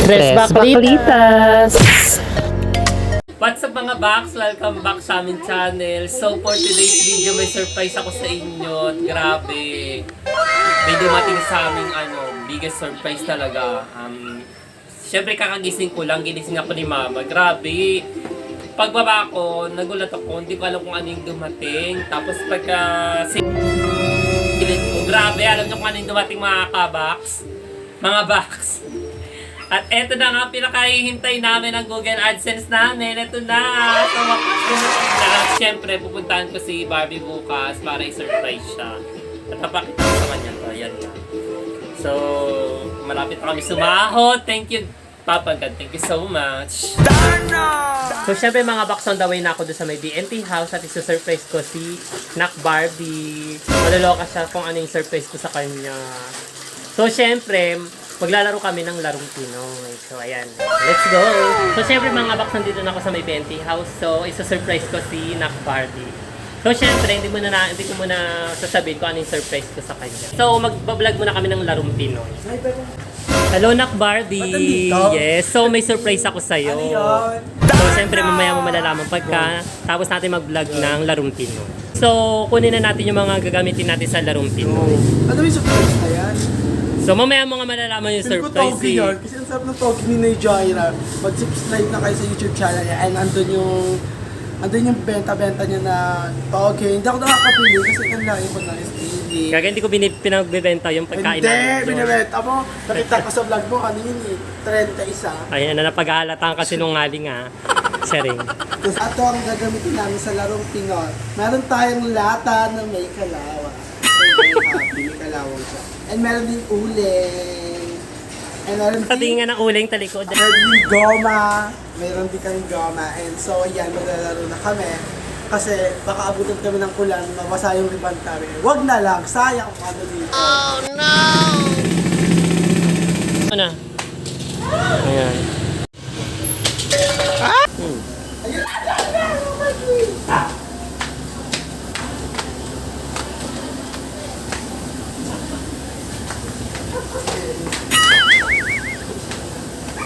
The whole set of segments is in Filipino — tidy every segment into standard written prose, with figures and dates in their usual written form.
Tres Baklitas! What's up mga Baks? Welcome back sa aming channel. So for today's video may surprise ako sa inyo. At grabe, may dumating sa aming biggest surprise talaga. Siyempre kakagising ko lang, ginising ako ni Mama. Grabe, pagbaba ko, nagulat ako, hindi ko alam kung ano yung dumating. Tapos pagka silid ko, grabe, alam nyo kung ano yung dumating mga kabaks? Mga Baks. At eto na nga, pinakahihintay namin ang Google AdSense namin. Eto na! So, siyempre, pupuntahan ko si Barbie bukas para i-surprise siya. At napakita ko sa kanya to. Ayan na. So, malapit na kami sumahod. Thank you, Papa God. Thank you so much. So, siyempre mga box on the way na ako doon sa may BNT house at isa-surprise ko si Nak Barbie. Malaloka siya kung ano yung surprise ko sa kanya. So, siyempre, maglalaro kami ng larong Pinoy. So, ayan. Let's go! So, syempre mga box, nandito na ako sa may BNT house. So, isa-surprise ko si Nak Barbie. So, syempre, hindi ko muna sasabihin kung ano yung surprise ko sa kanya. So, magbablog muna kami ng larong Pinoy. Hello, Nak Barbie! Yes! So, may surprise ako sa'yo. So, syempre, mamaya mo malalaman pagka tapos natin mag-vlog ng larong Pinoy. So, kunin na natin yung mga gagamitin natin sa larong Pinoy. Ano yung surprise na yan? So mamaya mga malalaman yung surprise Togi yun, kasi ang sarap ng Togi ni Nay Jaira. Mag-subscribe na kayo sa YouTube channel niya and andun yung benta-benta niya na Togi. Hindi ako nakakapili kasi ang layo ko na is TV. Kaya hindi ko pinagbebenta yung pagkain Hindi, namin. binibenta mo. Nakita ko sa vlog mo, ano yun eh, 31. Ayan na napag-aalatan kasi nung ngaling sharing. Tapos ito ang gagamitin namin sa larong Pinoy. Meron tayong lata na may kalawa. May happy, may kalawang siya. And meron din uling. And meron din... Patingin nga ng uling talikod. Meron din goma. Meron din kami goma. And so, ayan, maglalaro na kami. Kasi baka abutan kami ng ulan, mabasa yung ribbon namin. Wag na lang, sayang kung ano dito. Oh no! Ano na? Ayan.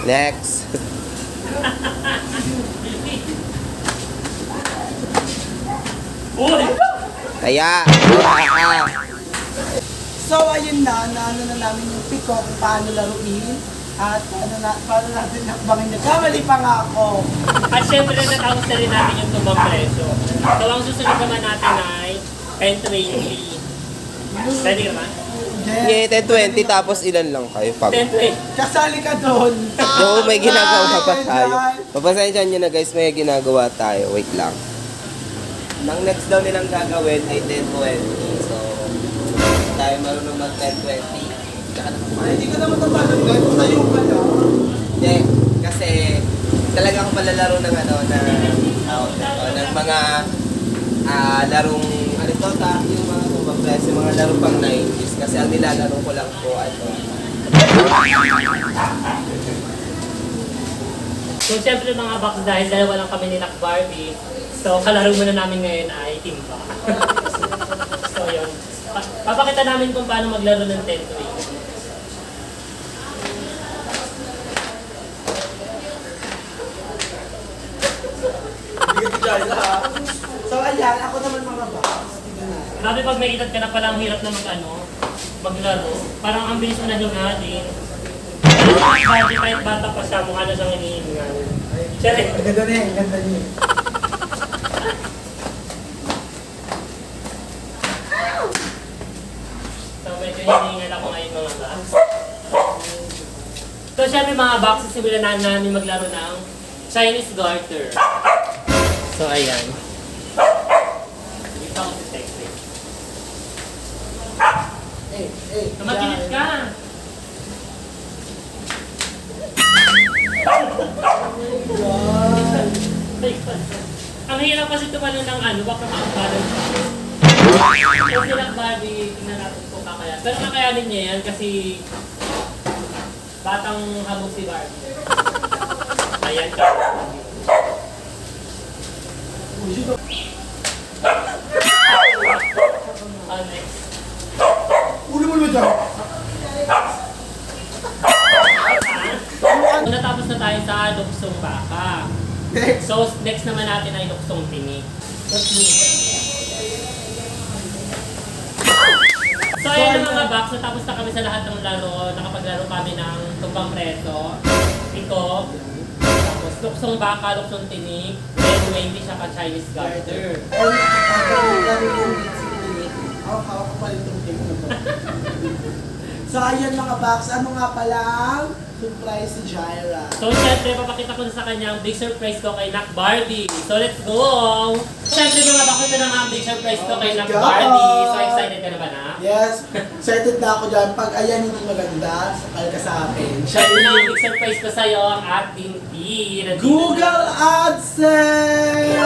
Next. Uy! Kaya. So, ayun na namin yung piko kung paano laruin. At paano natin nakbangin na. Kamali pa nga ako. At syempre natapos na rin natin yung tumbang preso. So ang susunod naman natin ay 10-20. Ready ka ba? Yeah, 10-20 tapos ilan lang kayo pag. 10-20. Kasali ka doon. So, may ginagawa pa tayo. Papasensya nyo na guys, may ginagawa tayo. Wait lang. Nang next daw nilang gagawin ay 10-20. So, tayo marunong mag 10-20. Ay, hindi ko naman tatanong guys. Tayo ka na. Hindi, kasi talagang malalaro ng ng mga larong yung mga kumapres, yung mga laro pang 90s kasi ang nilalaro ko lang po So syempre mga box dahil dalawa lang kami ni Nak Barbie. So kalaro muna namin ngayon ay timba. So yun. Papakita namin kung paano maglaro ng 10-20. So, ayan, ako naman mga box. Grabe pag may edad ka na palang hirap na maglaro. Parang ang bilis mo na hingalin. Barbie kahit bata pa siya, mukha na siyang hinihingal. Siyempre. Ang ganda niya, ang ganda niya. So medyo hinihingal ako ngayon mga box. So syempre mga box, sisimulan na namin maglaro ng Chinese garter. So ayan. Ito ako si Texte. Tumakinis ka! Ang hirap kasi tumalo ng baka makapalan pa. So sila Barbie, tingnan natin kung kakayan. Pero kakayanin niya yan kasi batang habog si Barbie. Ayan ka. Next. Ulo mo naman dyan. Una tayo sa luksong baka. Next. So, next naman natin ay luksong tinik. So, ayan ang mga box. Natapos na kami sa lahat ng laro. Nakapaglaro kami ng tumbang preso, piko, tapos luksong baka, luksong tinik, then may hindi siya ka Chinese garter. And gagawin yung sinili. Hawak ko pa itong tape na to. So ayun mga box, ano nga pala ang surprise si Jaira? So, syempre, papakita ko na sa kanya ang big surprise ko kay Nak Barbie. So, let's go! Syempre, mga bakit na nga ang big surprise ko kay Nak God! Barbie. So, excited ka na ba na? Yes, excited na ako dyan. Pag ayan hindi maganda, sakal ka sa akin. Syempre na ang big surprise ko sa'yo, ang ating P. Google AdSense!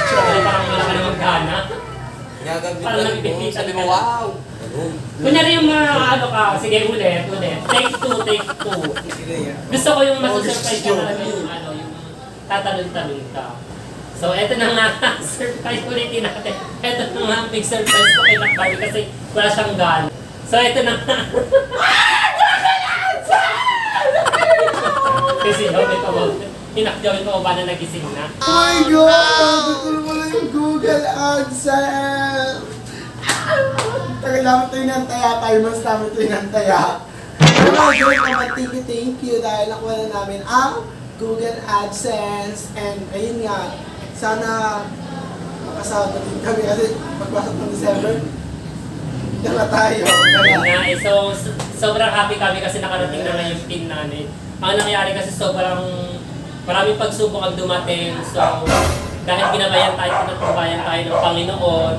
Syempre, parang wala ka namang gana. Gagawin Parang mo. nagpipita Sabi ka mo, na. wow! Kunyari yung mga ano ka, sige ulit. Take two. Gusto ko yung masusurprise ka talaga yung ano, yung tatalon-talon ka. So, eto na nga, surprise ulitin natin. Eto na nga ang big surprise ko kay Nak Barbie kasi wala siyang gun. So, eto na nga. Kasi may pabawin. Hinakjawin mo ba na nagising na? Oh my God! Ito mo na yung Google AdSense! Tagal naman ito inantaya, 5 months namin ito inantaya. Pero guys, naman thank you dahil nakuha na namin ang Google AdSense. And ayun nga, sana makasama din kami kasi pagpasok ng December, dala tayo. Ayun nga, so sobrang happy kami kasi nakarating na nga yung pin namin. Ang nangyari kasi sobrang maraming pagsubok ang dumating. So, dahil ginabayan tayo, pinatungbayan tayo ng Panginoon.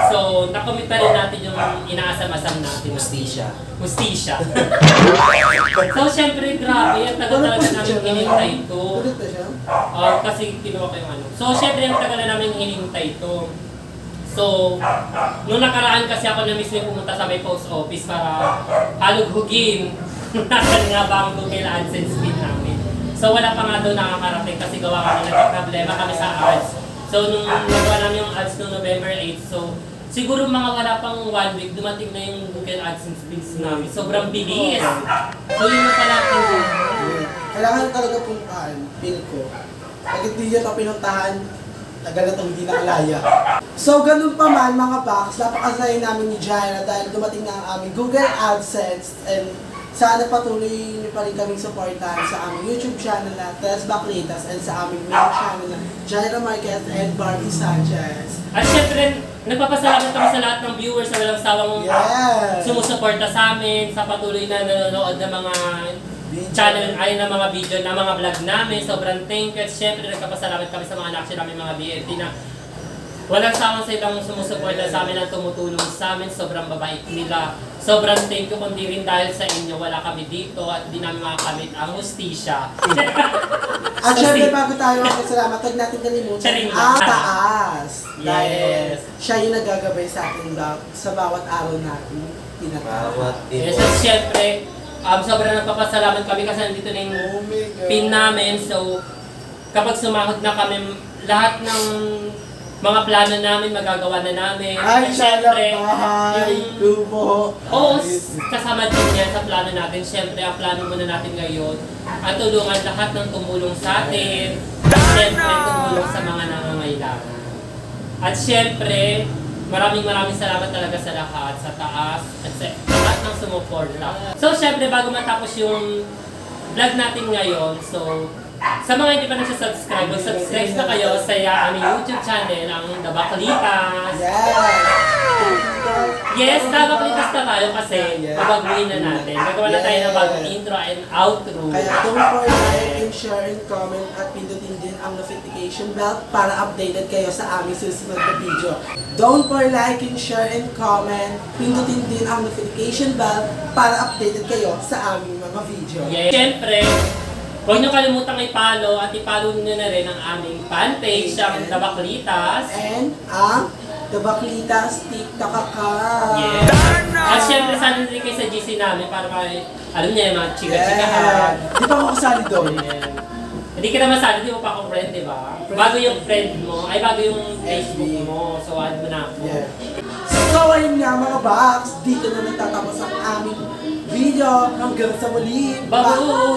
So, nakomit pa rin natin yung inaasam-asam natin. Justisya. Justisya. So, syempre, grabe. Ang tagal talaga namin hinintay ito. Ulit na siya? Kasi kinuha ko yung ano. So, syempre, ang tagal na namin hinintay ito. So, nung nakaraan kasi ako na mismo pumunta sa may post office para halughugin nasan nga ba ang Google AdSense pin namin. So, wala pa nga daw nakakarating kasi gawa kami nagka-problema kami sa ads. So, nung nagawa namin yung ads noong November 8, so, siguro mga wala pang 1 week, dumating na yung Google AdSense pins namin. Sobrang bilis. So, yun na pala po. Kailangan talaga puntahan, feel ko. Pag hindi nyo ito pinuntahan, tagal na itong hindi nakalaya. So, ganun pa man mga box, napakasaya namin ni Jaira dahil dumating na ang aming Google AdSense and sana patuloy niyo pa rin kaming supportahan sa aming YouTube channel na Tess Baklitas and sa aming main channel na Jaira Marquez and Barbie Sanchez. At syempre, nagpapasalamat kami sa lahat ng viewers na walang sawang Yes! sumusuporta sa amin, sa patuloy na nanonood ng mga channel, ay ng mga video, ng mga vlog namin. Sobrang thank you. At syempre, nagpapasalamat kami sa mga anak namin, mga BFT na walang sawang sa ibang sumusuporta sa amin at tumutulong sa amin. Sobrang babait nila. Sobrang thank you, kundi rin dahil sa inyo, wala kami dito at di namin makakamit ang hustisya. At syempre, bago tayo magpasalamat, huwag natin kalimutan Charing. ang taas. Dahil Yes. siya yung nagagabay sa atin sa bawat araw natin. Bawat Yes, at syempre, sobrang nagpapasalamat kami kasi nandito na yung pin namin. So, kapag sumahod na kami, lahat ng mga plano namin, magagawa na namin. Ay, At syempre, bahay, yung kubo. oo, kasama din yan sa plano natin. Syempre, ang plano muna natin ngayon, at tulungan lahat ng tumulong sa atin. At syempre, tumulong sa mga nangangailangan. At syempre, maraming salamat talaga sa lahat, sa taas, at sa lahat ng sumuporta. So, syempre, bago matapos yung vlog natin ngayon, so, sa mga hindi pa nagsasubscribe, mag-subscribe na kayo sa aming YouTube channel, ang The Baklitas. Yes! Yes, The Baklitas na tayo kasi babaguhin na natin. Gagawa na tayo ng bagong intro and outro. Kaya don't forget and share and comment at pindutin din ang notification bell para updated kayo sa aming susunod na video. Don't forget and share and comment, pindutin din ang notification bell para updated kayo sa aming mga video. Yes. Siyempre, huwag niyo kalimutang i-follow at i-follow niyo na rin ang aming fanpage, ang The Baklitas. And ang The Baklitas TikTok account. Yes. At syempre, sana din kayo sa GC namin para alam niya yung mga chika-chikahan. Di pa ako kasali doon. Ayan. Hindi ka naman sana, di mo pa ako friend, di ba? Bago yung friend mo, ay bago yung Facebook mo. So, add mo na ako. Yeah. So, ayun nga mga box, dito na nagtatapos ang aming video. Hanggang sa muli. Babu!